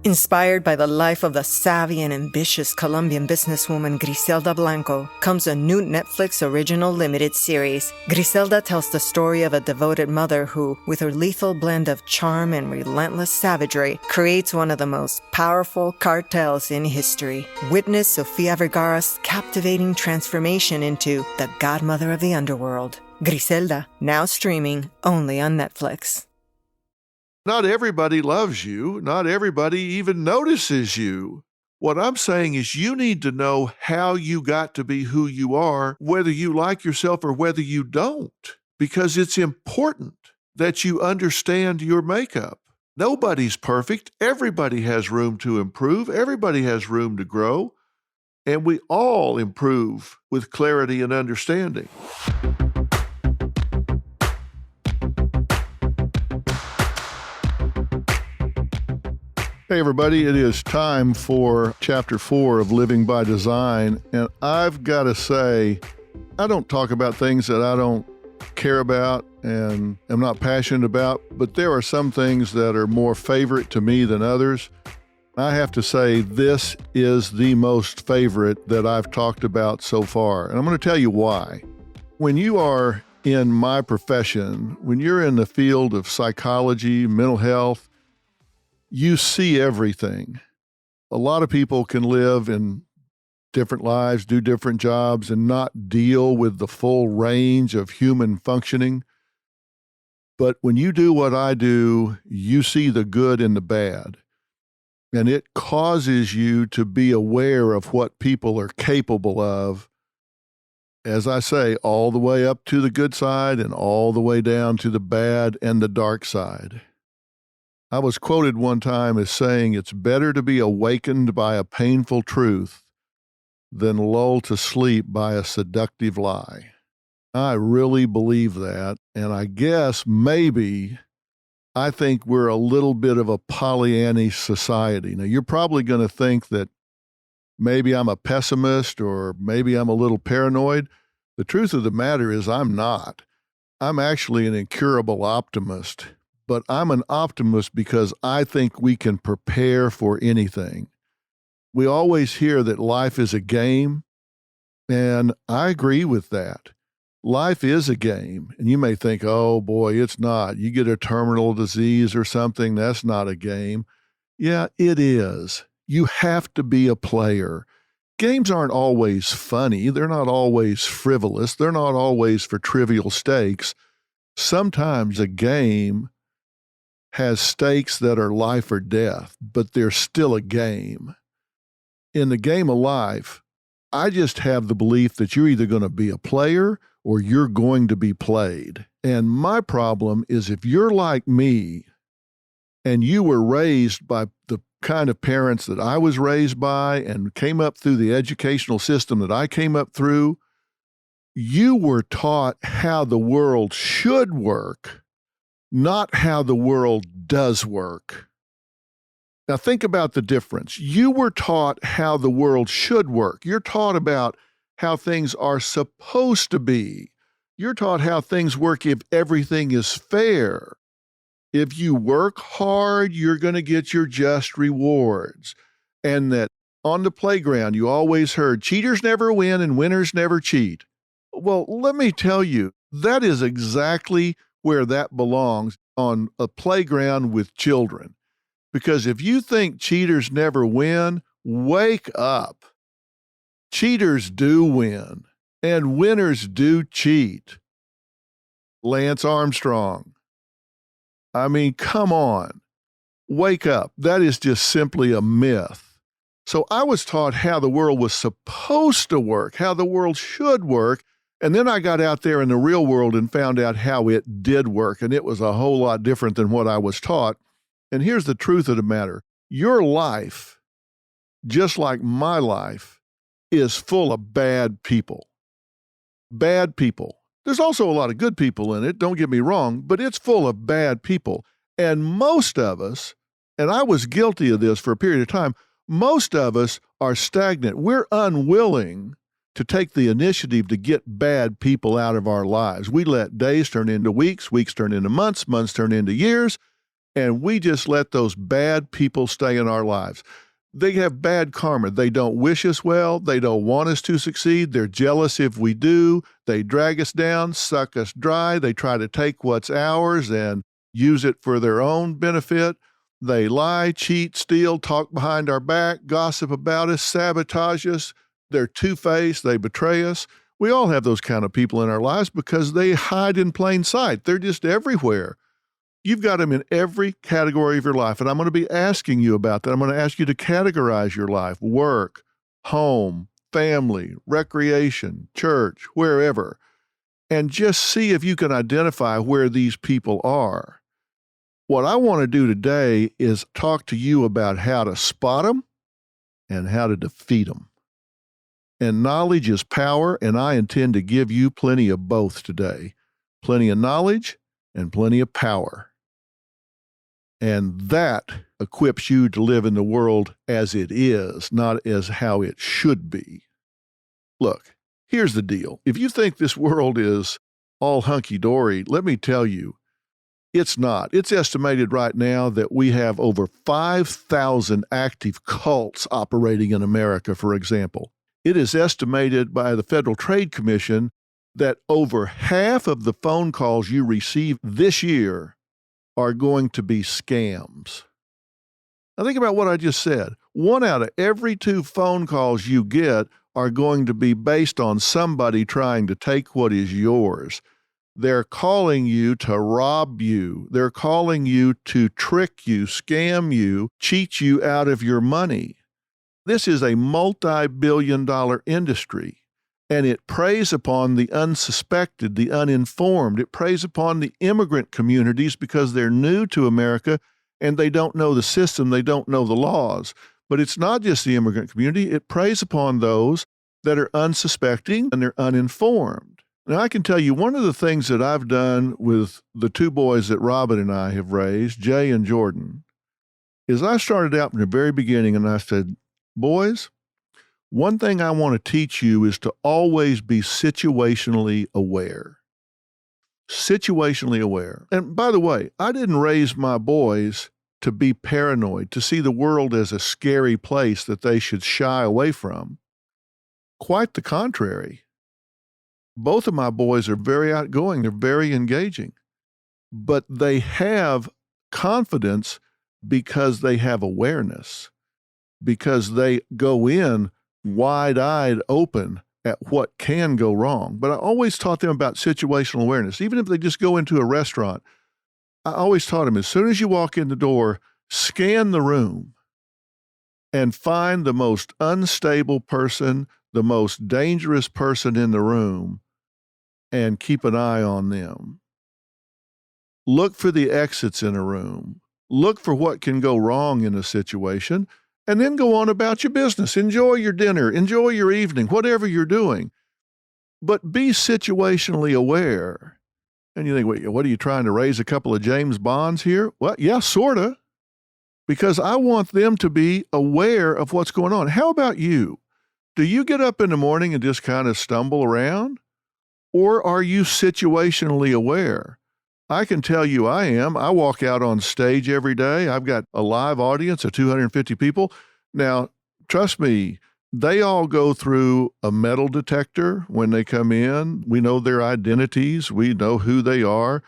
Inspired by the life of the savvy and ambitious Colombian businesswoman Griselda Blanco comes a new Netflix original limited series. Griselda tells the story of a devoted mother who, with her lethal blend of charm and relentless savagery, creates one of the most powerful cartels in history. Witness Sofia Vergara's captivating transformation into the godmother of the underworld. Griselda, now streaming only on Netflix. Not everybody loves you. Not everybody even notices you. What I'm saying is you need to know how you got to be who you are, whether you like yourself or whether you don't, because it's important that you understand your makeup. Nobody's perfect. Everybody has room to improve. Everybody has room to grow. And we all improve with clarity and understanding. Hey everybody, it is time for Chapter 4 of Living by Design, and I've got to say, I don't talk about things that I don't care about and am not passionate about, but there are some things that are more favorite to me than others. I have to say this is the most favorite that I've talked about so far, and I'm going to tell you why. When you are in my profession, when you're in the field of psychology, mental health, you see everything. A lot of people can live in different lives, do different jobs, and not deal with the full range of human functioning. But when you do what I do, you see the good and the bad. And it causes you to be aware of what people are capable of, as I say, all the way up to the good side and all the way down to the bad and the dark side. I was quoted one time as saying, it's better to be awakened by a painful truth than lulled to sleep by a seductive lie. I really believe that, and I guess maybe I think we're a little bit of a Pollyannish society. Now, you're probably going to think that maybe I'm a pessimist or maybe I'm a little paranoid. The truth of the matter is I'm not. I'm actually an incurable optimist. But I'm an optimist because I think we can prepare for anything. We always hear that life is a game, and I agree with that. Life is a game, and you may think, oh boy, it's not. You get a terminal disease or something, that's not a game. Yeah, it is. You have to be a player. Games aren't always funny. They're not always frivolous. They're not always for trivial stakes. Sometimes a game has stakes that are life or death, but they're still a game. In the game of life, I just have the belief that you're either going to be a player or you're going to be played. And my problem is if you're like me and you were raised by the kind of parents that I was raised by and came up through the educational system that I came up through, you were taught how the world should work, not how the world does work. Now think about the difference. You were taught how the world should work. You're taught about how things are supposed to be. You're taught how things work if everything is fair. If you work hard, you're going to get your just rewards. And that on the playground, you always heard, cheaters never win and winners never cheat. Well, let me tell you, that is exactly where that belongs, on a playground with children. Because if you think cheaters never win, wake up. Cheaters do win, and winners do cheat. Lance Armstrong. I mean, come on. Wake up. That is just simply a myth. So I was taught how the world was supposed to work, how the world should work, and then I got out there in the real world and found out how it did work, and it was a whole lot different than what I was taught. And here's the truth of the matter. Your life, just like my life, is full of bad people. Bad people. There's also a lot of good people in it, don't get me wrong, but it's full of bad people. And most of us, and I was guilty of this for a period of time, most of us are stagnant. We're unwilling to take the initiative to get bad people out of our lives. We let days turn into weeks, weeks turn into months, months turn into years, and we just let those bad people stay in our lives. They have bad karma. They don't wish us well. They don't want us to succeed. They're jealous if we do. They drag us down, suck us dry. They try to take what's ours and use it for their own benefit. They lie, cheat, steal, talk behind our back, gossip about us, sabotage us. They're two-faced. They betray us. We all have those kind of people in our lives because they hide in plain sight. They're just everywhere. You've got them in every category of your life, and I'm going to be asking you about that. I'm going to ask you to categorize your life: work, home, family, recreation, church, wherever, and just see if you can identify where these people are. What I want to do today is talk to you about how to spot them and how to defeat them. And knowledge is power, and I intend to give you plenty of both today. Plenty of knowledge and plenty of power. And that equips you to live in the world as it is, not as how it should be. Look, here's the deal. If you think this world is all hunky-dory, let me tell you, it's not. It's estimated right now that we have over 5,000 active cults operating in America, for example. It is estimated by the Federal Trade Commission that over half of the phone calls you receive this year are going to be scams. Now think about what I just said. 1 out of every 2 phone calls you get are going to be based on somebody trying to take what is yours. They're calling you to rob you. They're calling you to trick you, scam you, cheat you out of your money. This is a multi-billion-dollar industry. And it preys upon the unsuspected, the uninformed. It preys upon the immigrant communities because they're new to America and they don't know the system, they don't know the laws. But it's not just the immigrant community. It preys upon those that are unsuspecting and they're uninformed. Now, I can tell you one of the things that I've done with the 2 boys that Robin and I have raised, Jay and Jordan, is I started out from the very beginning and I said, boys, one thing I want to teach you is to always be situationally aware. Situationally aware. And by the way, I didn't raise my boys to be paranoid, to see the world as a scary place that they should shy away from. Quite the contrary. Both of my boys are very outgoing. They're very engaging. But they have confidence because they have awareness, because they go in wide-eyed open at what can go wrong. But I always taught them about situational awareness. Even if they just go into a restaurant, I always taught them, as soon as you walk in the door, scan the room and find the most unstable person, the most dangerous person in the room, and keep an eye on them. Look for the exits in a room. Look for what can go wrong in a situation, and then go on about your business. Enjoy your dinner, enjoy your evening, whatever you're doing. But be situationally aware. And you think, wait, what are you trying to raise a couple of James Bonds here? Well, yeah, sort of. Because I want them to be aware of what's going on. How about you? Do you get up in the morning and just kind of stumble around? Or are you situationally aware? I can tell you I am. I walk out on stage every day. I've got a live audience of 250 people. Now, trust me, they all go through a metal detector when they come in. We know their identities. We know who they are.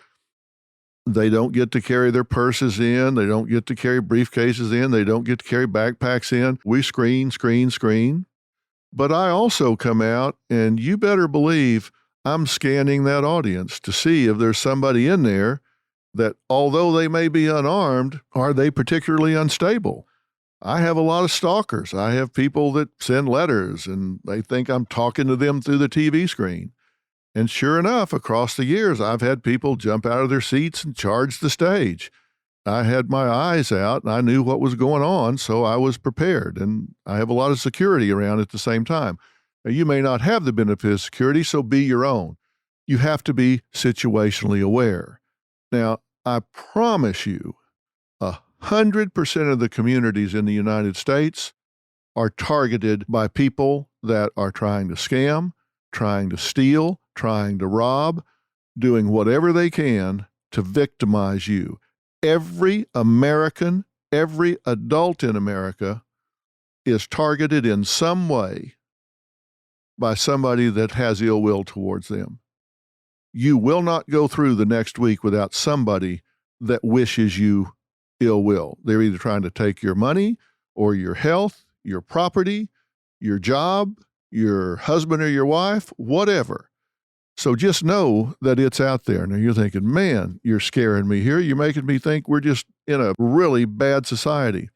They don't get to carry their purses in. They don't get to carry briefcases in. They don't get to carry backpacks in. We screen. But I also come out, and you better believe I'm scanning that audience to see if there's somebody in there that, although they may be unarmed, are they particularly unstable? I have a lot of stalkers. I have people that send letters and they think I'm talking to them through the TV screen. And sure enough, across the years, I've had people jump out of their seats and charge the stage. I had my eyes out and I knew what was going on, so I was prepared. And I have a lot of security around at the same time. Now, you may not have the benefit of security, so be your own. You have to be situationally aware. Now, I promise you, 100% of the communities in the United States are targeted by people that are trying to scam, trying to steal, trying to rob, doing whatever they can to victimize you. Every American, every adult in America is targeted in some way by somebody that has ill will towards them. You will not go through the next week without somebody that wishes you ill will. They're either trying to take your money or your health, your property, your job, your husband or your wife, whatever. So just know that it's out there. Now you're thinking, man, you're scaring me here. You're making me think we're just in a really bad society.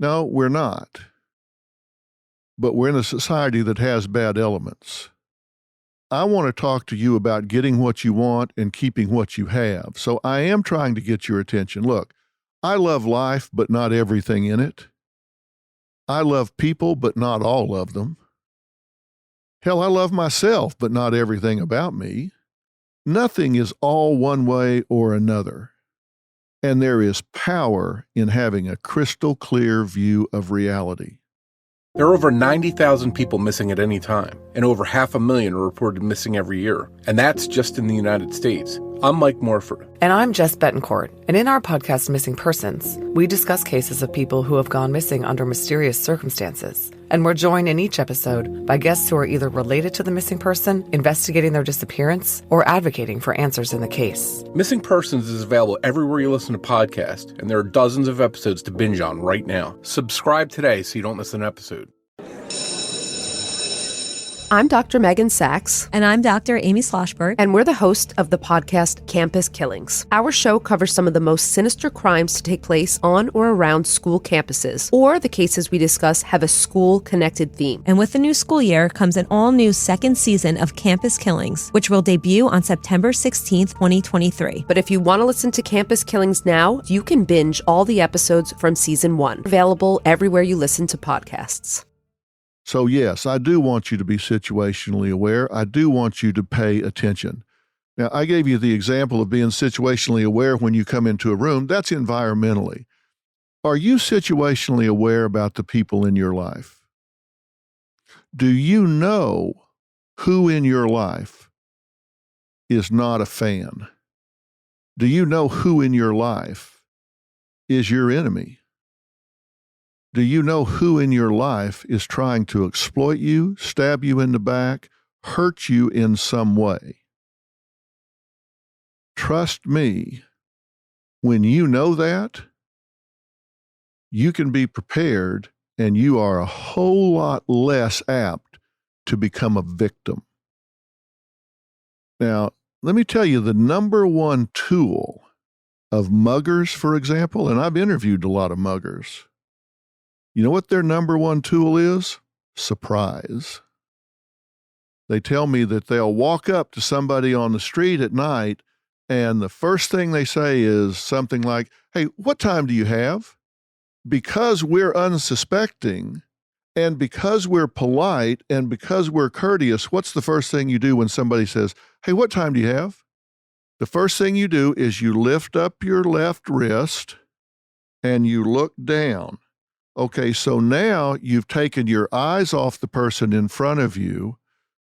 No, we're not. But we're in a society that has bad elements. I want to talk to you about getting what you want and keeping what you have. So I am trying to get your attention. Look, I love life, but not everything in it. I love people, but not all of them. Hell, I love myself, but not everything about me. Nothing is all one way or another. And there is power in having a crystal clear view of reality. There are over 90,000 people missing at any time, and over 500,000 are reported missing every year. And that's just in the United States. I'm Mike Morford. And I'm Jess Betancourt. And in our podcast, Missing Persons, we discuss cases of people who have gone missing under mysterious circumstances. And we're joined in each episode by guests who are either related to the missing person, investigating their disappearance, or advocating for answers in the case. Missing Persons is available everywhere you listen to podcasts, and there are dozens of episodes to binge on right now. Subscribe today so you don't miss an episode. I'm Dr. Megan Sachs. And I'm Dr. Amy Schlossberg. And we're the host of the podcast Campus Killings. Our show covers some of the most sinister crimes to take place on or around school campuses, or the cases we discuss have a school-connected theme. And with the new school year comes an all-new second season of Campus Killings, which will debut on September 16th, 2023. But if you want to listen to Campus Killings now, you can binge all the episodes from season 1. Available everywhere you listen to podcasts. So yes, I do want you to be situationally aware. I do want you to pay attention. Now, I gave you the example of being situationally aware when you come into a room. That's environmentally. Are you situationally aware about the people in your life? Do you know who in your life is not a fan? Do you know who in your life is your enemy? Do you know who in your life is trying to exploit you, stab you in the back, hurt you in some way? Trust me, when you know that, you can be prepared and you are a whole lot less apt to become a victim. Now, let me tell you the number one tool of muggers, for example, and I've interviewed a lot of muggers. You know what their number one tool is? Surprise. They tell me that they'll walk up to somebody on the street at night, and the first thing they say is something like, "Hey, what time do you have?" Because we're unsuspecting, and because we're polite, and because we're courteous, what's the first thing you do when somebody says, "Hey, what time do you have?" The first thing you do is you lift up your left wrist, and you look down. Okay, so now you've taken your eyes off the person in front of you,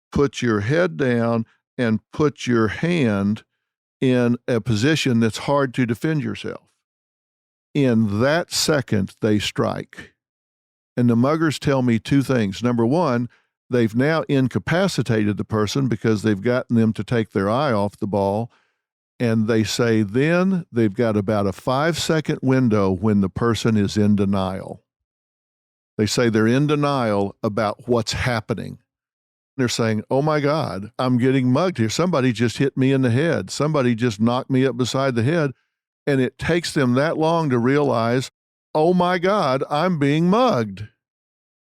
put your head down, and put your hand in a position that's hard to defend yourself. In that second, they strike. And the muggers tell me two things. Number one, they've now incapacitated the person because they've gotten them to take their eye off the ball. And they say then they've got about a 5-second window when the person is in denial. They say they're in denial about what's happening. They're saying, oh my God, I'm getting mugged here. Somebody just hit me in the head. Somebody just knocked me up beside the head. And it takes them that long to realize, oh my God, I'm being mugged.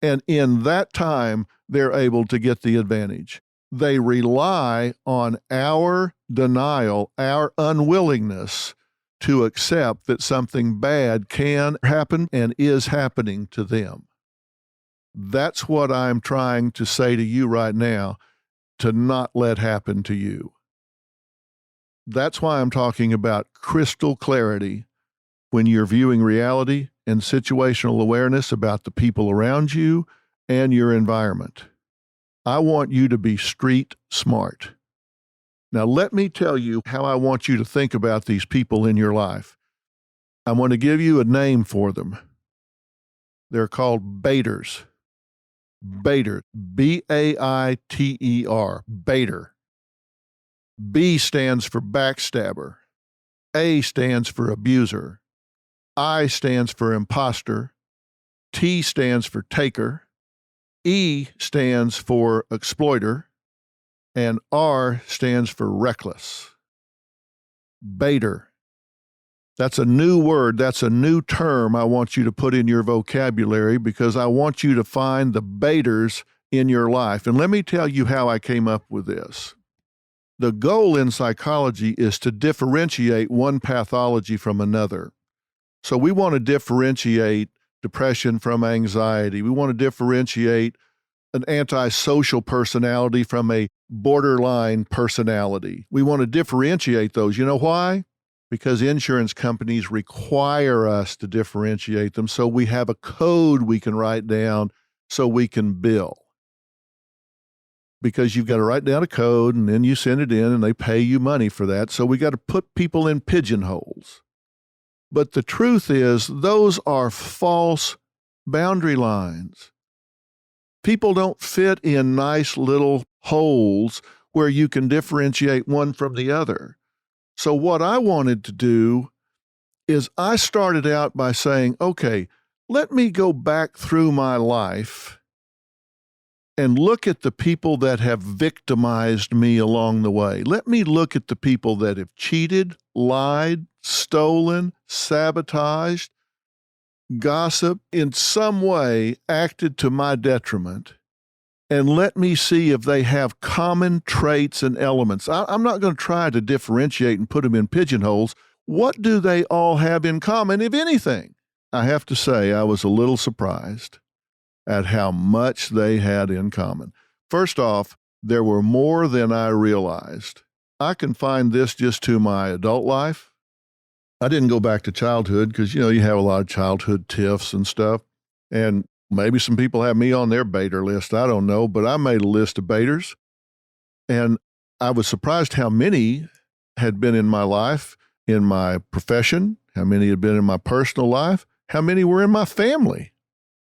And in that time, they're able to get the advantage. They rely on our denial, our unwillingness to accept that something bad can happen and is happening to them. That's what I'm trying to say to you right now, to not let happen to you. That's why I'm talking about crystal clarity when you're viewing reality and situational awareness about the people around you and your environment. I want you to be street smart. Now, let me tell you how I want you to think about these people in your life. I'm going to give you a name for them. They're called baiters. Baiter, B-A-I-T-E-R, baiter. B stands for backstabber. A stands for abuser. I stands for imposter. T stands for taker. E stands for exploiter. And R stands for reckless. Baiter. That's a new word. That's a new term I want you to put in your vocabulary because I want you to find the baiters in your life. And let me tell you how I came up with this. The goal in psychology is to differentiate one pathology from another. So we want to differentiate depression from anxiety. We want to differentiate an antisocial personality from a borderline personality. We want to differentiate those. You know why? Because insurance companies require us to differentiate them, so we have a code we can write down so we can bill. Because you've got to write down a code and then you send it in and they pay you money for that. So we got to put people in pigeonholes. But the truth is, those are false boundary lines. People don't fit in nice little holes where you can differentiate one from the other. So what I wanted to do is I started out by saying, okay, let me go back through my life and look at the people that have victimized me along the way. Let me look at the people that have cheated, lied, stolen, sabotaged, gossiped, in some way acted to my detriment. And let me see if they have common traits and elements. I'm not going to try to differentiate and put them in pigeonholes. What do they all have in common, if anything? I have to say I was a little surprised at how much they had in common. First off, there were more than I realized. I confined this just to my adult life. I didn't go back to childhood because, you have a lot of childhood tiffs and stuff. And maybe some people have me on their baiter list. I don't know, but I made a list of baiters. And I was surprised how many had been in my life, in my profession, how many had been in my personal life, how many were in my family.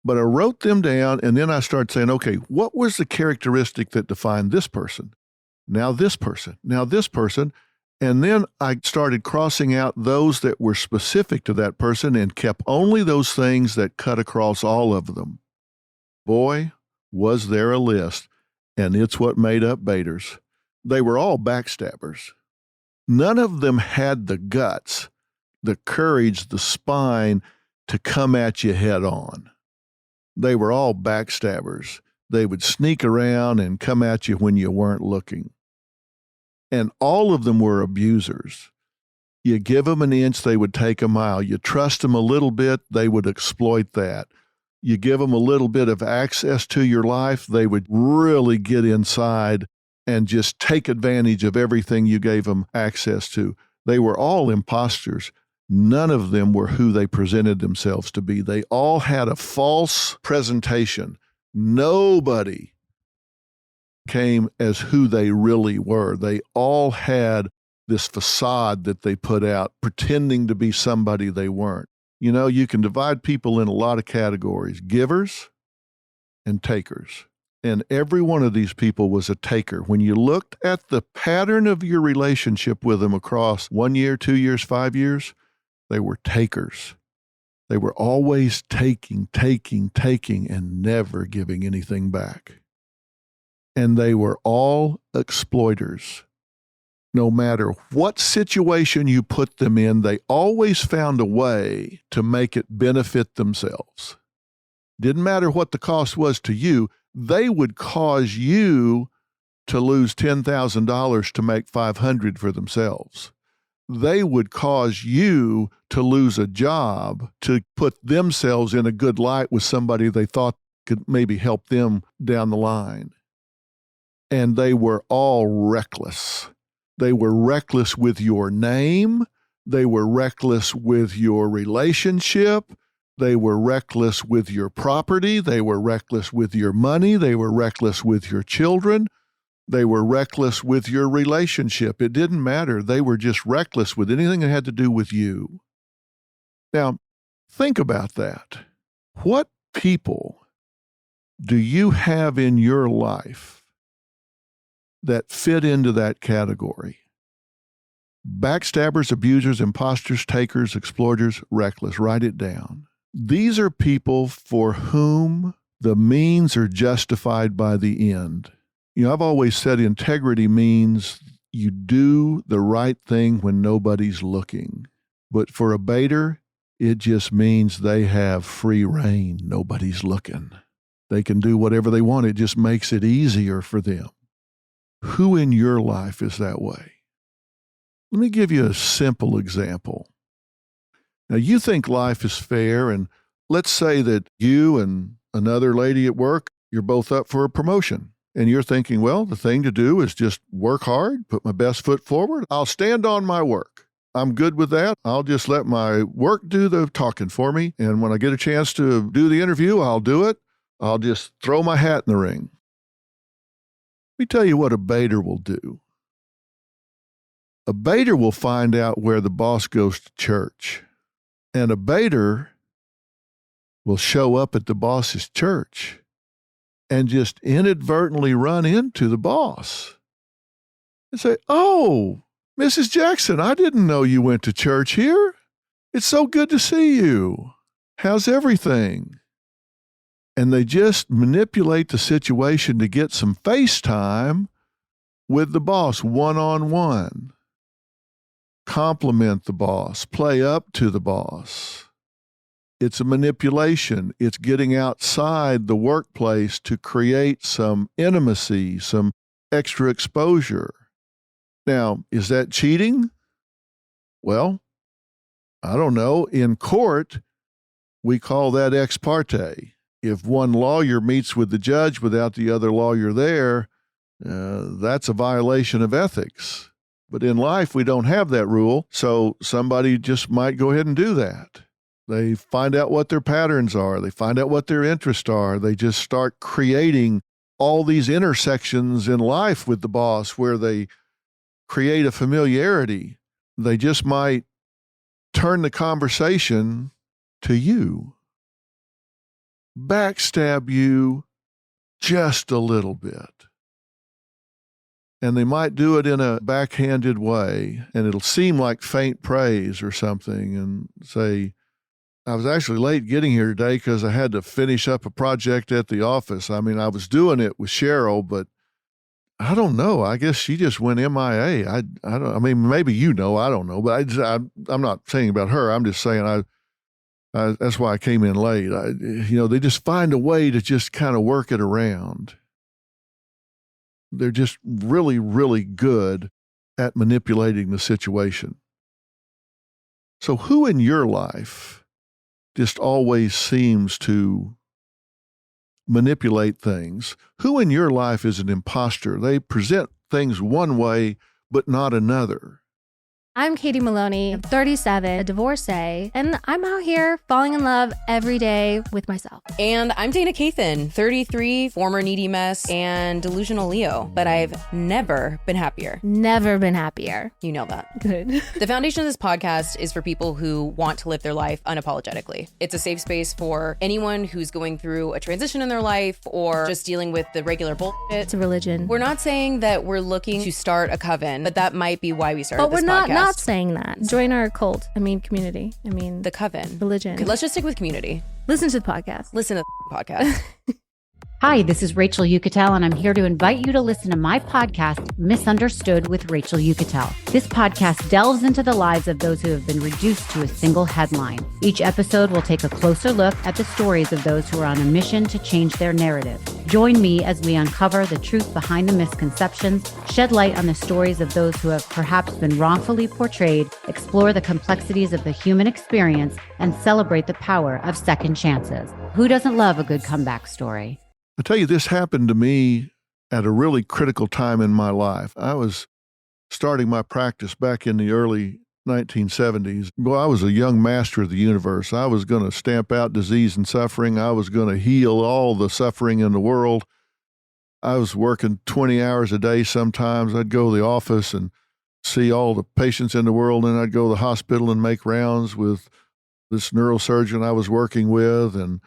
But I wrote them down, and then I started saying, okay, what was the characteristic that defined this person? Now this person, now this person. And then I started crossing out those that were specific to that person and kept only those things that cut across all of them. Boy, was there a list, and it's what made up baiters. They were all backstabbers. None of them had the guts, the courage, the spine to come at you head on. They were all backstabbers. They would sneak around and come at you when you weren't looking. And all of them were abusers. You give them an inch, they would take a mile. You trust them a little bit, they would exploit that. You give them a little bit of access to your life, they would really get inside and just take advantage of everything you gave them access to. They were all imposters. None of them were who they presented themselves to be. They all had a false presentation. Nobody came as who they really were. They all had this facade that they put out, pretending to be somebody they weren't. You can divide people in a lot of categories, givers and takers. And every one of these people was a taker. When you looked at the pattern of your relationship with them across 1 year, 2 years, 5 years, they were takers. They were always taking, and never giving anything back. And they were all exploiters. No matter what situation you put them in, they always found a way to make it benefit themselves. Didn't matter what the cost was to you, they would cause you to lose $10,000 to make $500 for themselves. They would cause you to lose a job to put themselves in a good light with somebody they thought could maybe help them down the line. And they were all reckless. They were reckless with your name. They were reckless with your relationship. They were reckless with your property. They were reckless with your money. They were reckless with your children. They were reckless with your relationship. It didn't matter. They were just reckless with anything that had to do with you. Now, think about that. What people do you have in your life that fit into that category? Backstabbers, abusers, imposters, takers, exploiters, reckless. Write it down. These are people for whom the means are justified by the end. You know, I've always said integrity means you do the right thing when nobody's looking. But for a baiter, it just means they have free rein. Nobody's looking. They can do whatever they want. It just makes it easier for them. Who in your life is that way? Let me give you a simple example. Now, you think life is fair, and let's say that you and another lady at work, you're both up for a promotion. And you're thinking, well, the thing to do is just work hard, put my best foot forward. I'll stand on my work. I'm good with that. I'll just let my work do the talking for me. And when I get a chance to do the interview, I'll do it. I'll just throw my hat in the ring. Let me tell you what a baiter will do. A baiter will find out where the boss goes to church. And a baiter will show up at the boss's church and just inadvertently run into the boss and say, "Oh, Mrs. Jackson, I didn't know you went to church here. It's so good to see you. How's everything?" And they just manipulate the situation to get some face time with the boss one-on-one. Compliment the boss, play up to the boss. It's a manipulation. It's getting outside the workplace to create some intimacy, some extra exposure. Now, is that cheating? Well, I don't know. In court, we call that ex parte. If one lawyer meets with the judge without the other lawyer there, that's a violation of ethics. But in life, we don't have that rule, so somebody just might go ahead and do that. They find out what their patterns are. They find out what their interests are. They just start creating all these intersections in life with the boss where they create a familiarity. They just might turn the conversation to you, backstab you just a little bit. And they might do it in a backhanded way, and it'll seem like faint praise or something, and say, "I was actually late getting here today because I had to finish up a project at the office. I mean, I was doing it with Cheryl, but I don't know. I guess she just went MIA. I mean, maybe you know, I don't know, but I'm not saying about her. I'm just saying that's why I came in late. They just find a way to just kind of work it around. They're just really, really good at manipulating the situation. So who in your life just always seems to manipulate things? Who in your life is an imposter? They present things one way, but not another. I'm Katie Maloney, I'm 37, a divorcee, and I'm out here falling in love every day with myself. And I'm Dana Cathan, 33, former needy mess, and delusional Leo, but I've never been happier. Never been happier. You know that. Good. The foundation of this podcast is for people who want to live their life unapologetically. It's a safe space for anyone who's going through a transition in their life or just dealing with the regular bullshit. It's a religion. We're not saying that we're looking to start a coven, but that might be why we started this podcast. But we're not saying that. Join our cult. Community. The coven. Religion. Okay, let's just stick with community. Listen to the podcast. Listen to the podcast. Hi, this is Rachel Yucatel, and I'm here to invite you to listen to my podcast, Misunderstood with Rachel Yucatel. This podcast delves into the lives of those who have been reduced to a single headline. Each episode will take a closer look at the stories of those who are on a mission to change their narrative. Join me as we uncover the truth behind the misconceptions, shed light on the stories of those who have perhaps been wrongfully portrayed, explore the complexities of the human experience, and celebrate the power of second chances. Who doesn't love a good comeback story? I tell you, this happened to me at a really critical time in my life. I was starting my practice back in the early 1970s. Well, I was a young master of the universe. I was going to stamp out disease and suffering. I was going to heal all the suffering in the world. I was working 20 hours a day sometimes. I'd go to the office and see all the patients in the world, and I'd go to the hospital and make rounds with this neurosurgeon I was working with, and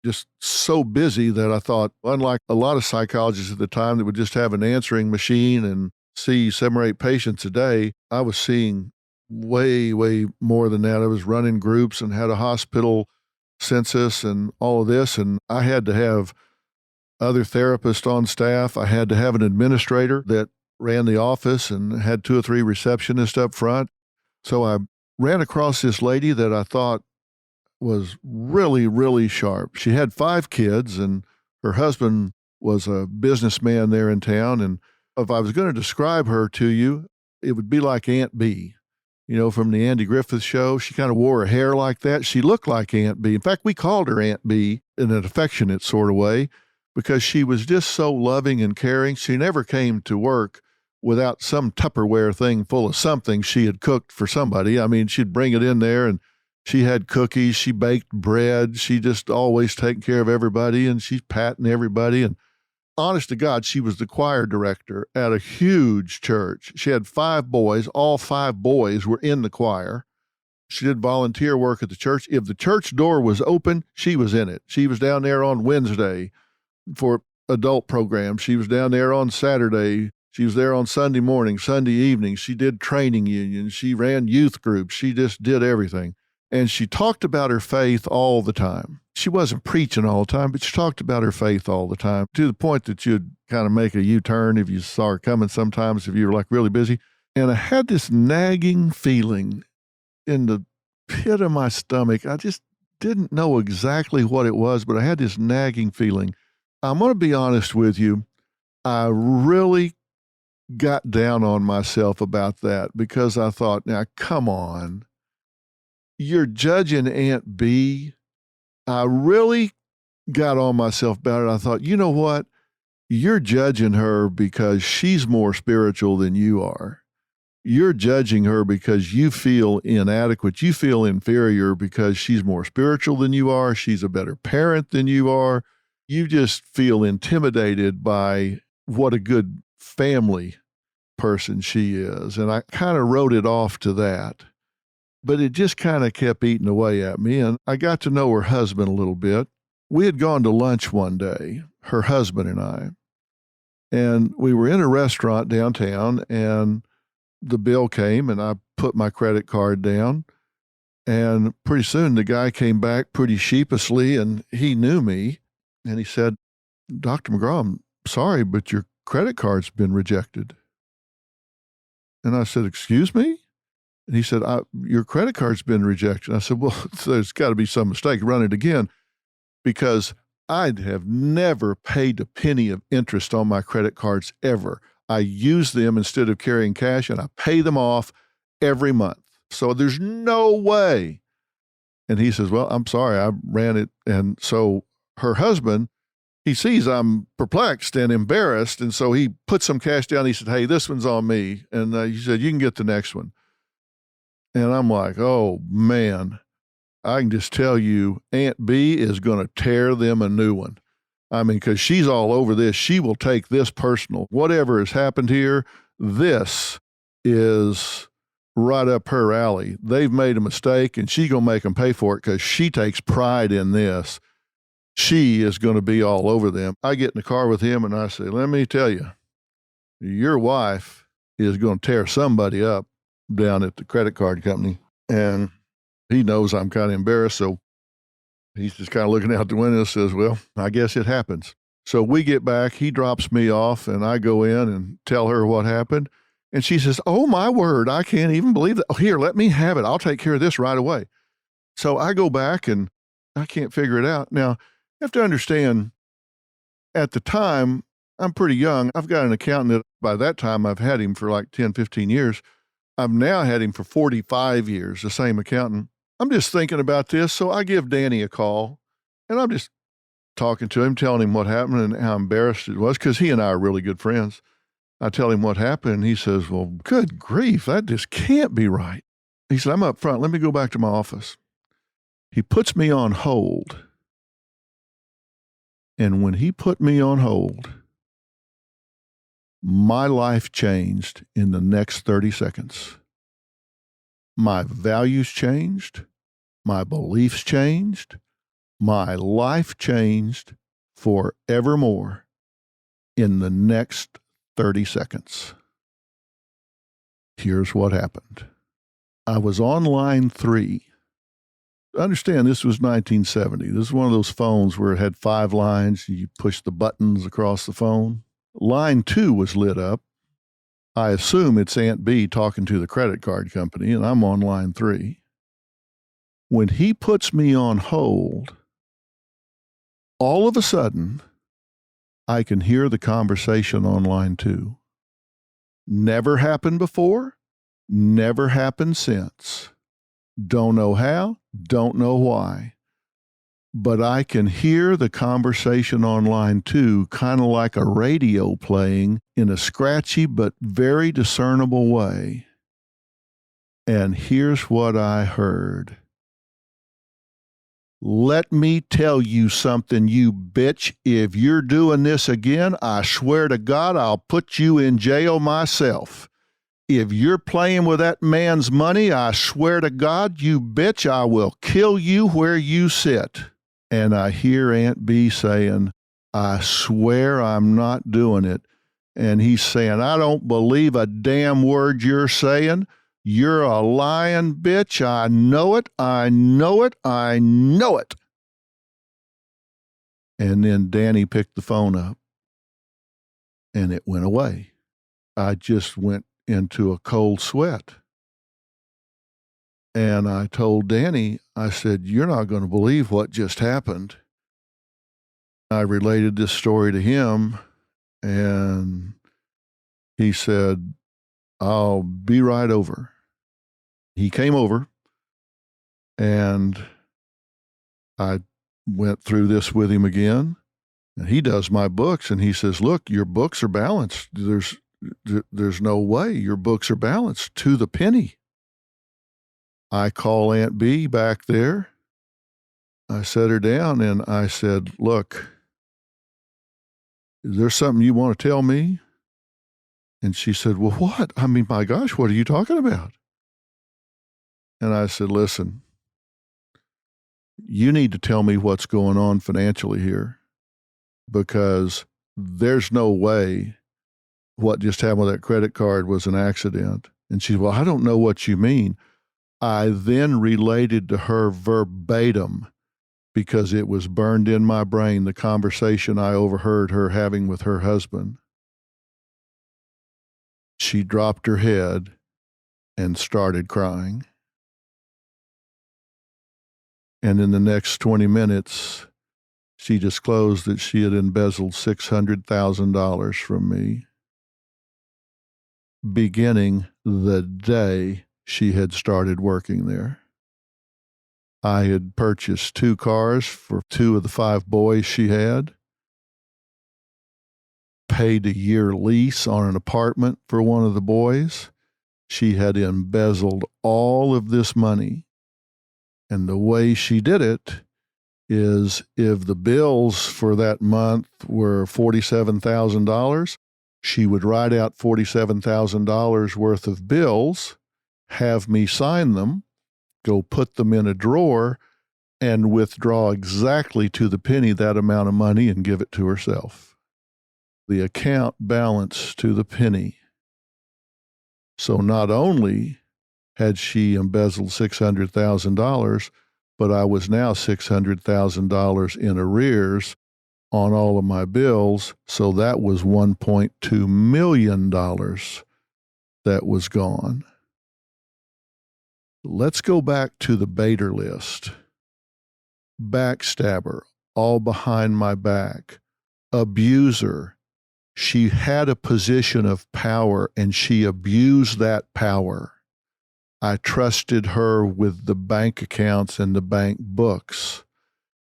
just so busy that I thought, unlike a lot of psychologists at the time that would just have an answering machine and see 7 or 8 patients a day, I was seeing way, way more than that. I was running groups and had a hospital census and all of this, and I had to have other therapists on staff. I had to have an administrator that ran the office and had 2 or 3 receptionists up front. So I ran across this lady that I thought was really, really sharp. She had 5 kids, and her husband was a businessman there in town. And if I was going to describe her to you, it would be like Aunt Bee. You know, from the Andy Griffith Show, she kind of wore her hair like that. She looked like Aunt Bee. In fact, we called her Aunt Bee in an affectionate sort of way because she was just so loving and caring. She never came to work without some Tupperware thing full of something she had cooked for somebody. I mean, she'd bring it in there, and she had cookies, she baked bread, she just always taking care of everybody, and she's patting everybody. And honest to God, she was the choir director at a huge church. She had 5 boys. All 5 boys were in the choir. She did volunteer work at the church. If the church door was open, she was in it. She was down there on Wednesday for adult programs. She was down there on Saturday. She was there on Sunday morning, Sunday evening. She did training unions. She ran youth groups. She just did everything. And she talked about her faith all the time. She wasn't preaching all the time, but she talked about her faith all the time, to the point that you'd kind of make a U-turn if you saw her coming sometimes, if you were like really busy. And I had this nagging feeling in the pit of my stomach. I just didn't know exactly what it was, but I had this nagging feeling. I'm going to be honest with you. I really got down on myself about that because I thought, now, come on. You're judging Aunt Bee. I really got on myself about it. I thought, you know what? You're judging her because she's more spiritual than you are. You're judging her because you feel inadequate. You feel inferior because she's more spiritual than you are. She's a better parent than you are. You just feel intimidated by what a good family person she is. And I kind of wrote it off to that. But it just kind of kept eating away at me. And I got to know her husband a little bit. We had gone to lunch one day, her husband and I, and we were in a restaurant downtown, and the bill came, and I put my credit card down. And pretty soon the guy came back pretty sheepishly, and he knew me. And he said, Dr. McGraw, I'm sorry, but your credit card's been rejected. And I said, excuse me? And he said, your credit card's been rejected. I said, well, there's got to be some mistake. Run it again. Because I'd have never paid a penny of interest on my credit cards ever. I use them instead of carrying cash, and I pay them off every month. So there's no way. And he says, well, I'm sorry, I ran it. And so her husband, he sees I'm perplexed and embarrassed. And so he put some cash down. He said, hey, this one's on me. And he said, you can get the next one. And I'm like, oh, man, I can just tell you Aunt Bee is going to tear them a new one. I mean, because she's all over this. She will take this personal. Whatever has happened here, this is right up her alley. They've made a mistake, and she's going to make them pay for it because she takes pride in this. She is going to be all over them. I get in the car with him, and I say, let me tell you, your wife is going to tear somebody up down at the credit card company. And he knows I'm kind of embarrassed. So he's just kind of looking out the window and says, well, I guess it happens. So we get back, he drops me off, and I go in and tell her what happened. And she says, oh my word, I can't even believe that. Oh, here, let me have it. I'll take care of this right away. So I go back and I can't figure it out. Now, you have to understand, at the time, I'm pretty young. I've got an accountant that by that time I've had him for like 10, 15 years. I've now had him for 45 years, the same accountant. I'm just thinking about this, so I give Danny a call, and I'm just talking to him, telling him what happened and how embarrassed it was, because he and I are really good friends. I tell him what happened, and he says, well, good grief, that just can't be right. He said, I'm up front. Let me go back to my office. He puts me on hold. And when he put me on hold, my life changed in the next 30 seconds. My values changed. My beliefs changed. My life changed forevermore in the next 30 seconds. Here's what happened. I was on line 3. Understand, this was 1970. This is one of those phones where it had 5 lines. You push the buttons across the phone. Line 2 was lit up. I assume it's Aunt B talking to the credit card company, and I'm on line 3. When he puts me on hold, all of a sudden, I can hear the conversation on line 2. Never happened before, never happened since. Don't know how, don't know why. But I can hear the conversation on line 2 kind of like a radio playing in a scratchy but very discernible way. And here's what I heard. Let me tell you something, you bitch. If you're doing this again, I swear to God, I'll put you in jail myself. If you're playing with that man's money, I swear to God, you bitch, I will kill you where you sit. And I hear Aunt B saying, I swear I'm not doing it. And he's saying, I don't believe a damn word you're saying. You're a lying bitch. I know it. I know it. I know it. And then Danny picked the phone up and it went away. I just went into a cold sweat. And I told Danny, I said, you're not going to believe what just happened. I related this story to him, and he said, I'll be right over. He came over, and I went through this with him again. And he does my books, and he says, look, your books are balanced. There's no way your books are balanced to the penny. I call Aunt B back there. I set her down and I said, look, is there something you want to tell me? And she said, well, what? I mean, my gosh, what are you talking about? And I said, listen, you need to tell me what's going on financially here, because there's no way what just happened with that credit card was an accident. And she said, well, I don't know what you mean. I then related to her verbatim, because it was burned in my brain, the conversation I overheard her having with her husband. She dropped her head and started crying. And in the next 20 minutes, she disclosed that she had embezzled $600,000 from me, beginning the day she had started working there. I had purchased 2 cars for 2 of the 5 boys she had, paid a year lease on an apartment for one of the boys. She had embezzled all of this money. And the way she did it is, if the bills for that month were $47,000, she would write out $47,000 worth of bills, have me sign them, go put them in a drawer, and withdraw exactly to the penny that amount of money and give it to herself. The account balanced to the penny. So not only had she embezzled $600,000, but I was now $600,000 in arrears on all of my bills. So that was $1.2 million that was gone. Let's go back to the Bader list. Backstabber, all behind my back. Abuser. She had a position of power and she abused that power. I trusted her with the bank accounts and the bank books.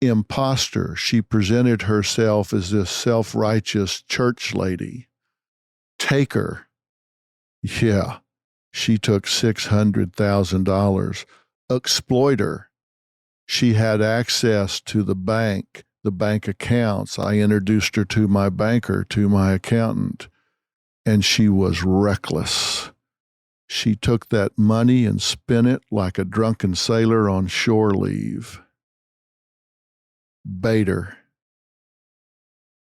Imposter. She presented herself as this self-righteous church lady. Taker. Yeah. She took $600,000. Exploiter. She had access to the bank accounts. I introduced her to my banker, to my accountant, and she was reckless. She took that money and spent it like a drunken sailor on shore leave. Bader.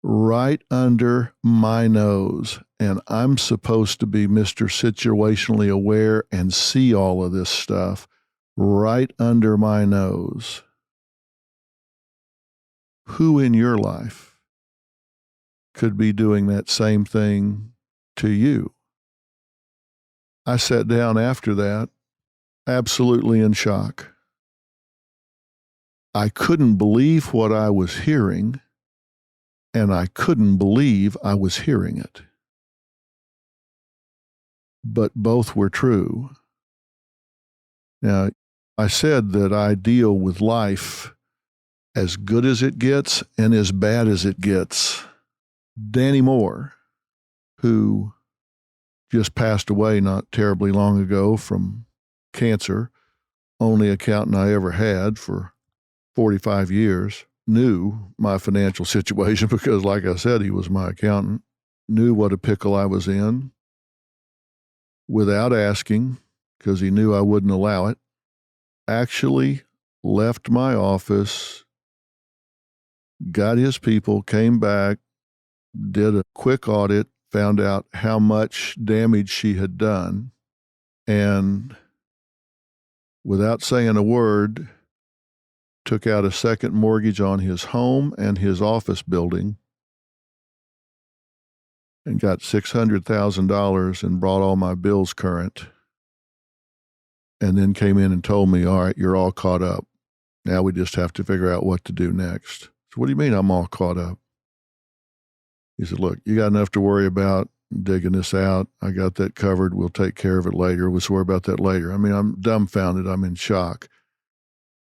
Right under my nose, and I'm supposed to be Mr. Situationally Aware and see all of this stuff right under my nose. Who in your life could be doing that same thing to you? I sat down after that, absolutely in shock. I couldn't believe what I was hearing, and I couldn't believe I was hearing it. But both were true. Now, I said that I deal with life as good as it gets and as bad as it gets. Danny Moore, who just passed away not terribly long ago from cancer, only accountant I ever had for 45 years, knew my financial situation because, like I said, he was my accountant, knew what a pickle I was in without asking, because he knew I wouldn't allow it, actually left my office, got his people, came back, did a quick audit, found out how much damage she had done, and without saying a word, took out a second mortgage on his home and his office building and got $600,000 and brought all my bills current, and then came in and told me, all right, you're all caught up. Now we just have to figure out what to do next. So what do you mean I'm all caught up? He said, look, you got enough to worry about digging this out. I got that covered. We'll take care of it later. We'll worry about that later. I mean, I'm dumbfounded. I'm in shock.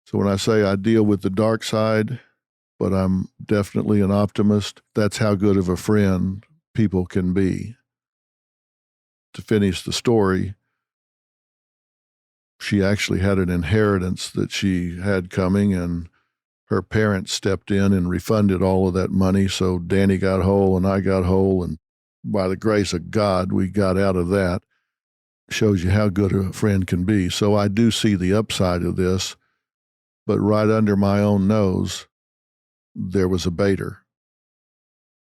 So when I say I deal with the dark side, but I'm definitely an optimist, that's how good of a friend people can be. To finish the story, she actually had an inheritance that she had coming, and her parents stepped in and refunded all of that money. So Danny got whole and I got whole, and by the grace of God, we got out of that. Shows you how good a friend can be. So I do see the upside of this, but right under my own nose, there was a baiter.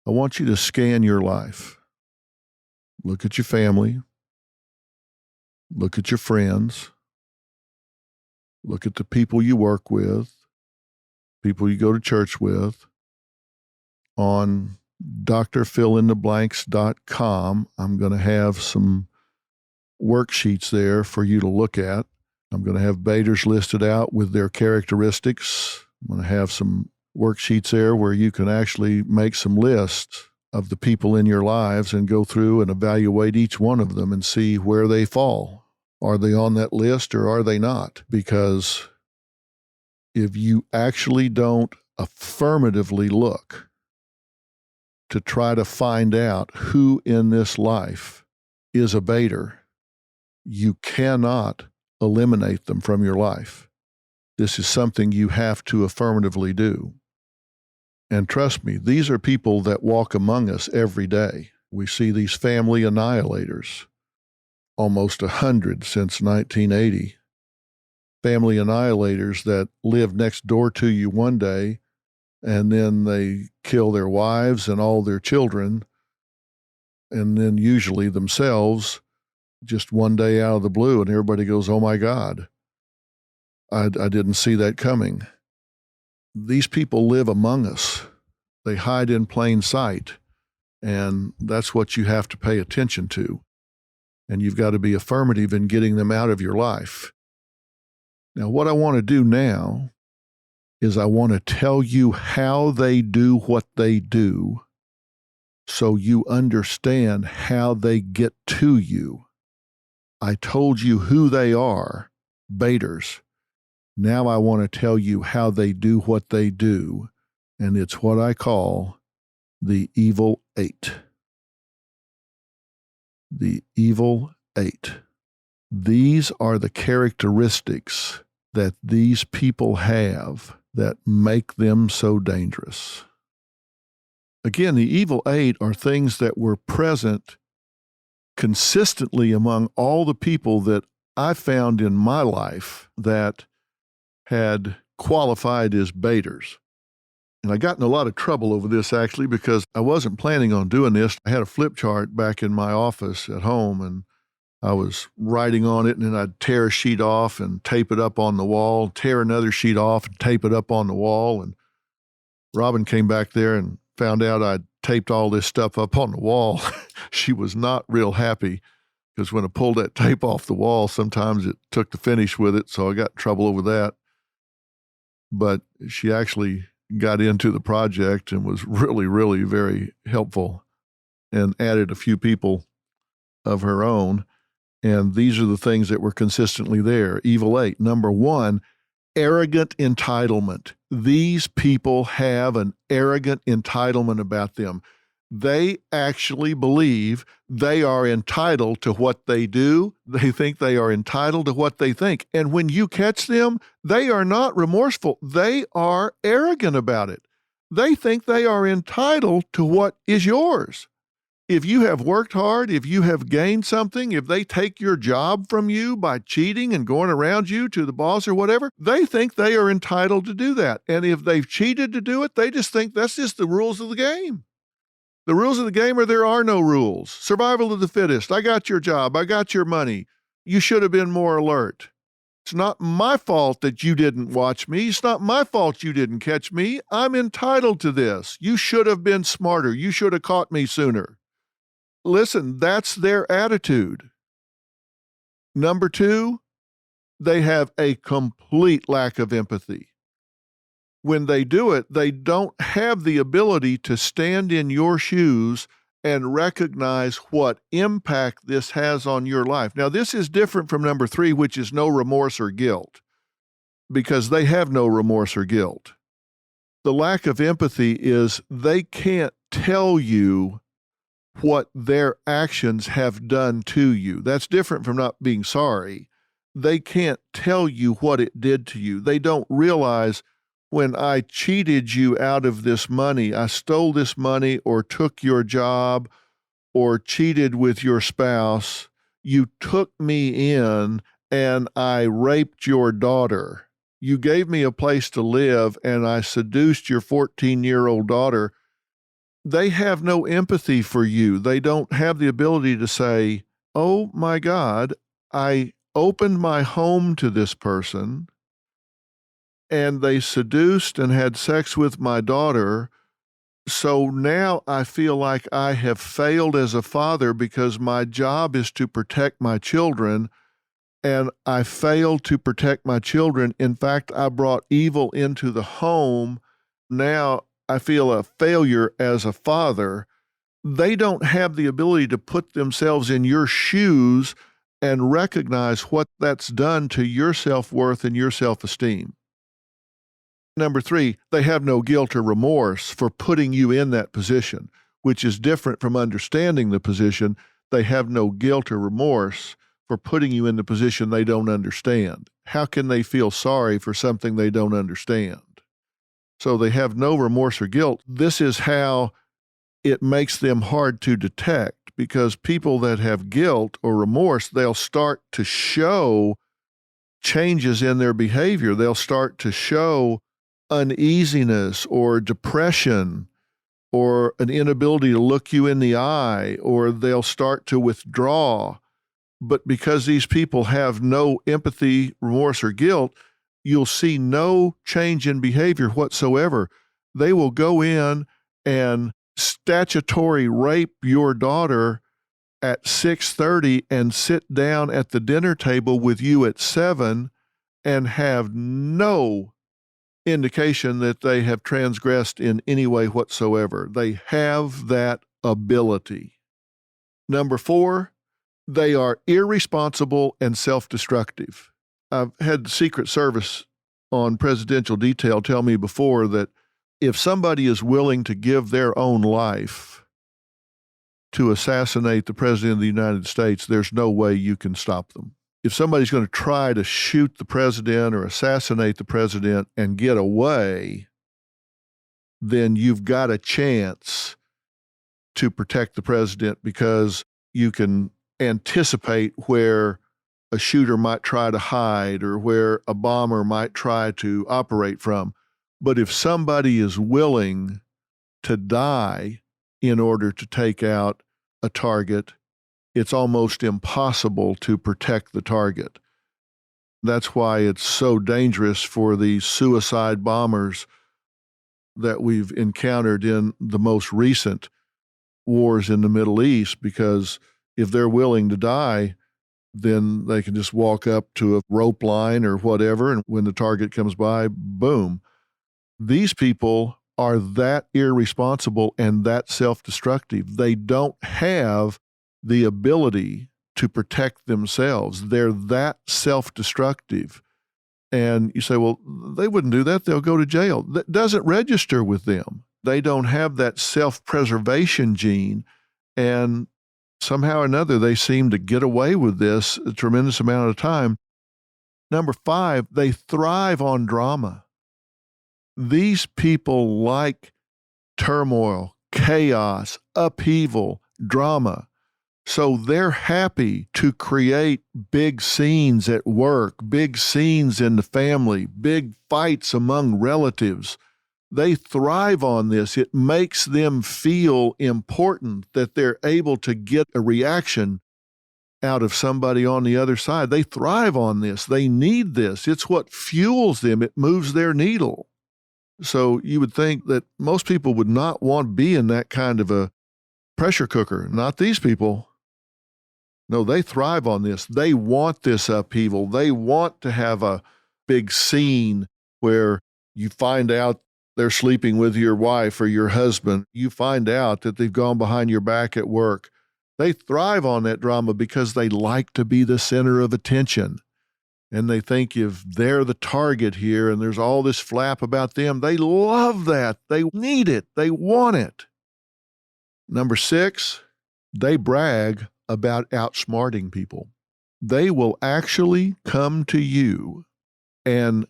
I want you to scan your life. Look at your family. Look at your friends. Look at the people you work with, people you go to church with. On drfillintheblanks.com, I'm going to have some worksheets there for you to look at. I'm going to have baiters listed out with their characteristics. I'm going to have some worksheets there where you can actually make some lists of the people in your lives and go through and evaluate each one of them and see where they fall. Are they on that list or are they not? Because if you actually don't affirmatively look to try to find out who in this life is a baiter, you cannot eliminate them from your life. This is something you have to affirmatively do. And trust me, these are people that walk among us every day. We see these family annihilators, almost 100 since 1980. Family annihilators that live next door to you one day, and then they kill their wives and all their children, and then usually themselves just one day out of the blue, and everybody goes, oh my God, I didn't see that coming. These people live among us. They hide in plain sight, and that's what you have to pay attention to. And you've got to be affirmative in getting them out of your life. Now, what I want to do now is I want to tell you how they do what they do so you understand how they get to you. I told you who they are, baiters. Now I want to tell you how they do what they do, and it's what I call the evil eight. The evil eight. These are the characteristics that these people have that make them so dangerous. Again, the evil eight are things that were present consistently among all the people that I found in my life that had qualified as baiters. And I got in a lot of trouble over this, actually, because I wasn't planning on doing this. I had a flip chart back in my office at home, and I was writing on it, and then I'd tear a sheet off and tape it up on the wall, tear another sheet off and tape it up on the wall. And Robin came back there and found out I'd taped all this stuff up on the wall. She was not real happy, because when I pulled that tape off the wall, sometimes it took the finish with it, so I got in trouble over that. But she actually got into the project and was really, really very helpful and added a few people of her own. And these are the things that were consistently there. Evil 8. Number 1, arrogant entitlement. These people have an arrogant entitlement about them. They actually believe they are entitled to what they do. They think they are entitled to what they think. And when you catch them, they are not remorseful. They are arrogant about it. They think they are entitled to what is yours. If you have worked hard, if you have gained something, if they take your job from you by cheating and going around you to the boss or whatever, they think they are entitled to do that. And if they've cheated to do it, they just think that's just the rules of the game. The rules of the game are there are no rules. Survival of the fittest. I got your job. I got your money. You should have been more alert. It's not my fault that you didn't watch me. It's not my fault you didn't catch me. I'm entitled to this. You should have been smarter. You should have caught me sooner. Listen, that's their attitude. Number 2, they have a complete lack of empathy. When they do it, they don't have the ability to stand in your shoes and recognize what impact this has on your life. Now, this is different from number 3, which is no remorse or guilt, because they have no remorse or guilt. The lack of empathy is they can't tell you what their actions have done to you. That's different from not being sorry. They can't tell you what it did to you. They don't realize, when I cheated you out of this money, I stole this money or took your job or cheated with your spouse, you took me in and I raped your daughter. You gave me a place to live and I seduced your 14-year-old daughter. They have no empathy for you. They don't have the ability to say, oh my God, I opened my home to this person and they seduced and had sex with my daughter. So now I feel like I have failed as a father because my job is to protect my children, and I failed to protect my children. In fact, I brought evil into the home. Now I feel a failure as a father. They don't have the ability to put themselves in your shoes and recognize what that's done to your self-worth and your self-esteem. Number 3, they have no guilt or remorse for putting you in that position, which is different from understanding the position. They have no guilt or remorse for putting you in the position they don't understand. How can they feel sorry for something they don't understand? So they have no remorse or guilt. This is how it makes them hard to detect, because people that have guilt or remorse, they'll start to show changes in their behavior. They'll start to show uneasiness or depression or an inability to look you in the eye, or they'll start to withdraw. But because these people have no empathy, remorse, or guilt, you'll see no change in behavior whatsoever. They will go in and statutory rape your daughter at 6:30 and sit down at the dinner table with you at 7 and have no indication that they have transgressed in any way whatsoever. They have that ability. Number 4, they are irresponsible and self-destructive. I've had the Secret Service on presidential detail tell me before that if somebody is willing to give their own life to assassinate the President of the United States, there's no way you can stop them. If somebody's going to try to shoot the president or assassinate the president and get away, then you've got a chance to protect the president, because you can anticipate where a shooter might try to hide or where a bomber might try to operate from. But if somebody is willing to die in order to take out a target, it's almost impossible to protect the target. That's why it's so dangerous for these suicide bombers that we've encountered in the most recent wars in the Middle East, because if they're willing to die, then they can just walk up to a rope line or whatever, and when the target comes by, boom. These people are that irresponsible and that self-destructive. They don't have the ability to protect themselves. They're that self-destructive. And you say, well, they wouldn't do that. They'll go to jail. That doesn't register with them. They don't have that self-preservation gene. And somehow or another, they seem to get away with this a tremendous amount of time. Number 5, they thrive on drama. These people like turmoil, chaos, upheaval, drama. So they're happy to create big scenes at work, big scenes in the family, big fights among relatives. They thrive on this. It makes them feel important that they're able to get a reaction out of somebody on the other side. They thrive on this. They need this. It's what fuels them. It moves their needle. So you would think that most people would not want to be in that kind of a pressure cooker. Not these people. No, they thrive on this. They want this upheaval. They want to have a big scene where you find out they're sleeping with your wife or your husband. You find out that they've gone behind your back at work. They thrive on that drama because they like to be the center of attention. And they think if they're the target here and there's all this flap about them, they love that. They need it. They want it. Number 6, they brag about outsmarting people. They will actually come to you and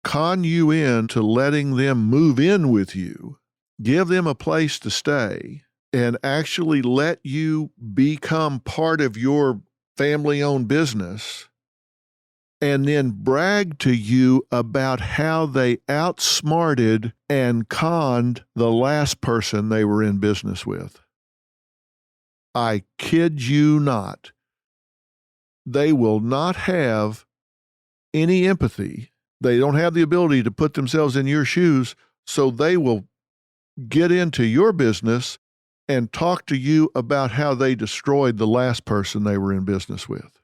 con you into letting them move in with you, give them a place to stay, and actually let you become part of your family-owned business, and then brag to you about how they outsmarted and conned the last person they were in business with. I kid you not. They will not have any empathy. They don't have the ability to put themselves in your shoes, so they will get into your business and talk to you about how they destroyed the last person they were in business with.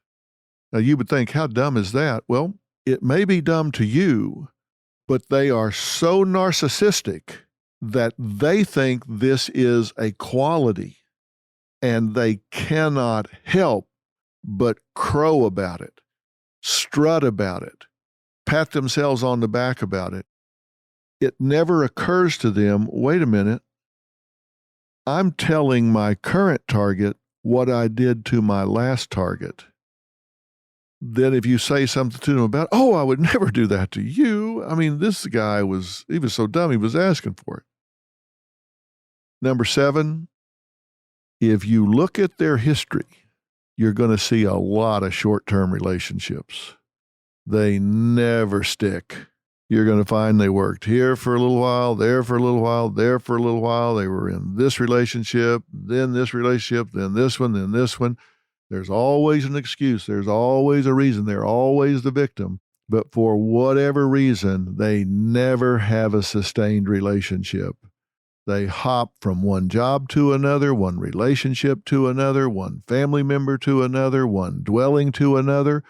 Now, you would think, how dumb is that? Well, it may be dumb to you, but they are so narcissistic that they think this is a quality, and they cannot help but crow about it, strut about it, pat themselves on the back about it. It never occurs to them, wait a minute, I'm telling my current target what I did to my last target. Then if you say something to them about, oh, I would never do that to you. I mean, this guy he was so dumb, he was asking for it. Number 7, if you look at their history, you're going to see a lot of short-term relationships. They never stick. You're going to find they worked here for a little while, there for a little while, there for a little while. They were in this relationship, then this relationship, then this one, then this one. There's always an excuse. There's always a reason. They're always the victim. But for whatever reason, they never have a sustained relationship. They hop from one job to another, one relationship to another, one family member to another, one dwelling to another.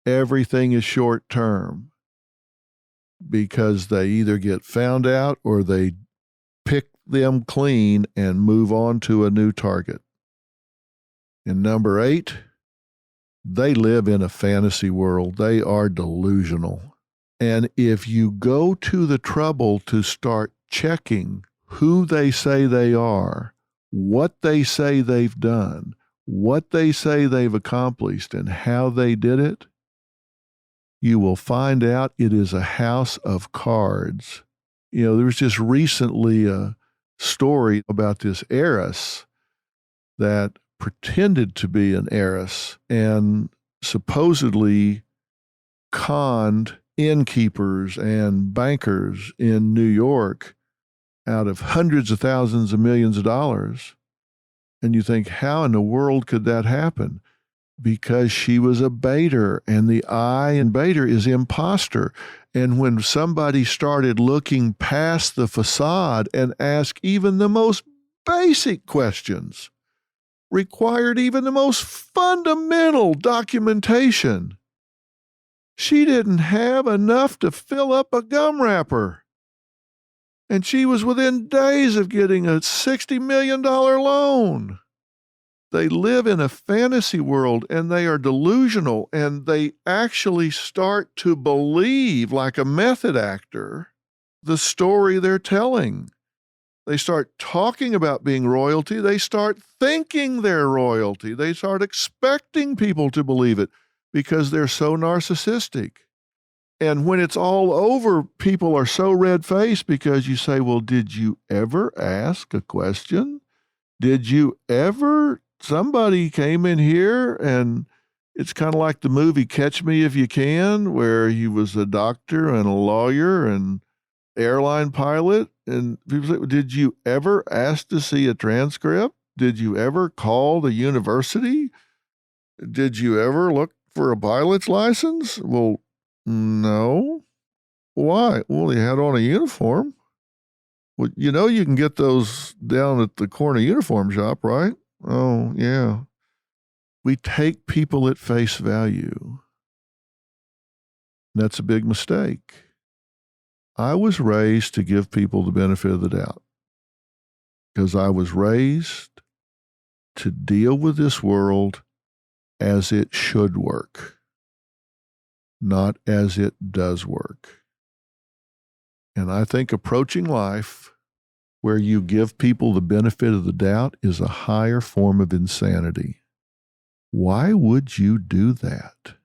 Everything is short term because they either get found out or they pick them clean and move on to a new target. And number 8, they live in a fantasy world. They are delusional. And if you go to the trouble to start checking who they say they are, what they say they've done, what they say they've accomplished, and how they did it, you will find out it is a house of cards. You know, there was just recently a story about this heiress that pretended to be an heiress and supposedly conned innkeepers and bankers in New York out of hundreds of thousands of millions of dollars. And you think, how in the world could that happen? Because she was a baiter, and the I in baiter is imposter. And when somebody started looking past the facade and asked even the most basic questions, required even the most fundamental documentation, she didn't have enough to fill up a gum wrapper. And she was within days of getting a $60 million loan. They live in a fantasy world, and they are delusional, and they actually start to believe, like a method actor, the story they're telling. They start talking about being royalty. They start thinking they're royalty. They start expecting people to believe it because they're so narcissistic. And when it's all over, people are so red-faced because you say, well, did you ever ask a question? Did you ever? Somebody came in here, and it's kind of like the movie Catch Me If You Can, where he was a doctor and a lawyer and airline pilot. And people say, did you ever ask to see a transcript? Did you ever call the university? Did you ever look for a pilot's license? Well, no. Why? Well, he had on a uniform. Well, you know you can get those down at the corner uniform shop, right? Oh, yeah. We take people at face value. That's a big mistake. I was raised to give people the benefit of the doubt because I was raised to deal with this world as it should work, not as it does work. And I think approaching life where you give people the benefit of the doubt is a higher form of insanity. Why would you do that?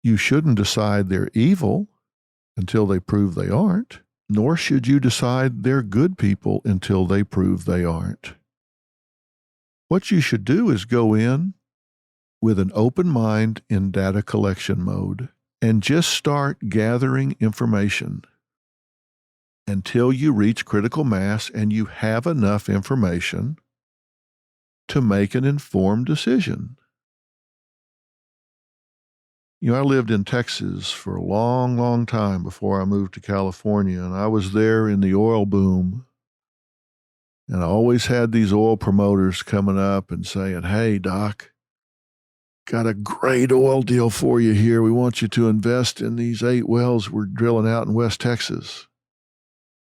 You shouldn't decide they're evil until they prove they aren't, nor should you decide they're good people until they prove they aren't. What you should do is go in with an open mind in data collection mode and just start gathering information until you reach critical mass and you have enough information to make an informed decision. You know, I lived in Texas for a long, long time before I moved to California, and I was there in the oil boom. And I always had these oil promoters coming up and saying, hey, Doc, got a great oil deal for you here. We want you to invest in these 8 wells we're drilling out in West Texas.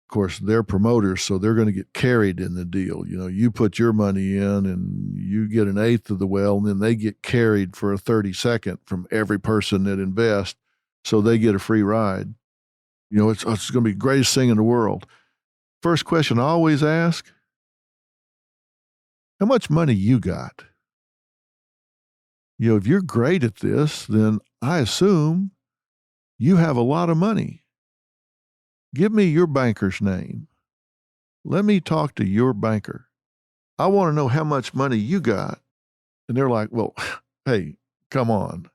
Of course, they're promoters, so they're going to get carried in the deal. You know, you put your money in and you get 1/8 of the well, and then they get carried for a 32nd from every person that invests, so they get a free ride. You know, it's going to be the greatest thing in the world. First question I always ask, how much money you got? You know, if you're great at this, then I assume you have a lot of money. Give me your banker's name. Let me talk to your banker. I want to know how much money you got. And they're like, well, hey, come on.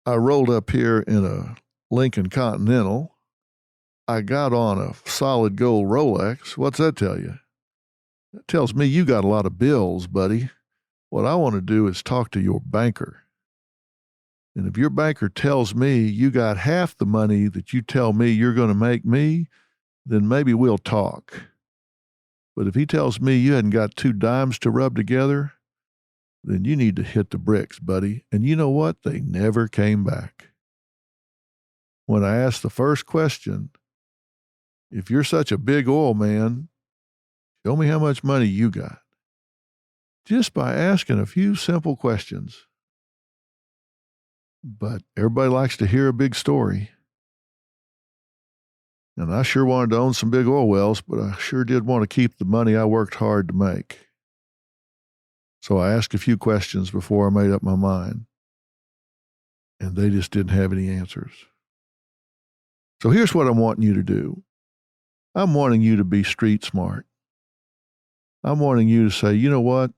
I rolled up here in a Lincoln Continental. I got on a solid gold Rolex. What's that tell you? That tells me you got a lot of bills, buddy. What I want to do is talk to your banker. And if your banker tells me you got half the money that you tell me you're going to make me, then maybe we'll talk. But if he tells me you hadn't got 2 dimes to rub together, then you need to hit the bricks, buddy. And you know what? They never came back. When I asked the first question, if you're such a big oil man, show me how much money you got. Just by asking a few simple questions. But everybody likes to hear a big story. And I sure wanted to own some big oil wells, but I sure did want to keep the money I worked hard to make. So I asked a few questions before I made up my mind. And they just didn't have any answers. So here's what I'm wanting you to do. I'm wanting you to be street smart. I'm wanting you to say, you know what?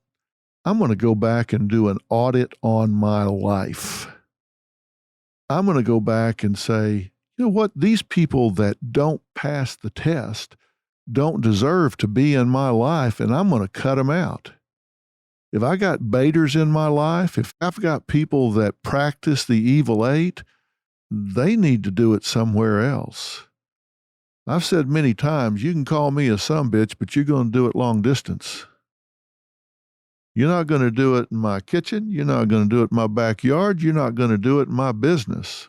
I'm going to go back and do an audit on my life. I'm going to go back and say, you know what? These people that don't pass the test don't deserve to be in my life, and I'm going to cut them out. If I got baiters in my life, if I've got people that practice the evil eight, they need to do it somewhere else. I've said many times, you can call me a sumbitch, but you're going to do it long distance. You're not going to do it in my kitchen. You're not going to do it in my backyard. You're not going to do it in my business.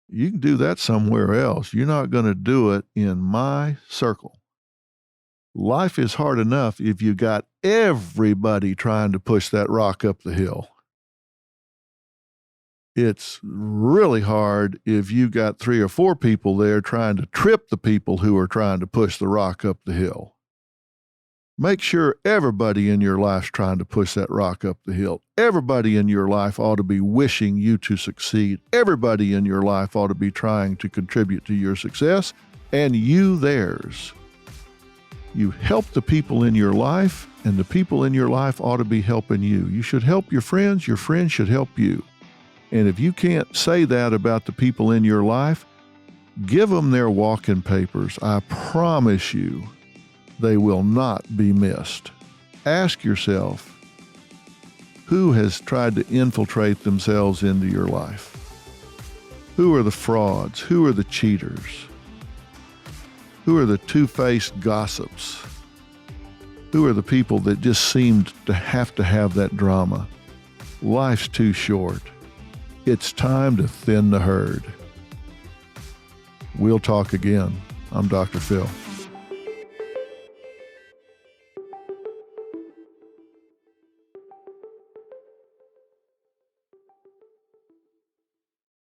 You can do that somewhere else. You're not going to do it in my circle. Life is hard enough if you got everybody trying to push that rock up the hill. It's really hard if you got 3 or 4 people there trying to trip the people who are trying to push the rock up the hill. Make sure everybody in your life's trying to push that rock up the hill. Everybody in your life ought to be wishing you to succeed. Everybody in your life ought to be trying to contribute to your success, and you theirs. You help the people in your life, and the people in your life ought to be helping you. You should help your friends should help you. And if you can't say that about the people in your life, give them their walking papers. I promise you, they will not be missed. Ask yourself, who has tried to infiltrate themselves into your life? Who are the frauds? Who are the cheaters? Who are the two-faced gossips? Who are the people that just seemed to have that drama? Life's too short. It's time to thin the herd. We'll talk again. I'm Dr. Phil.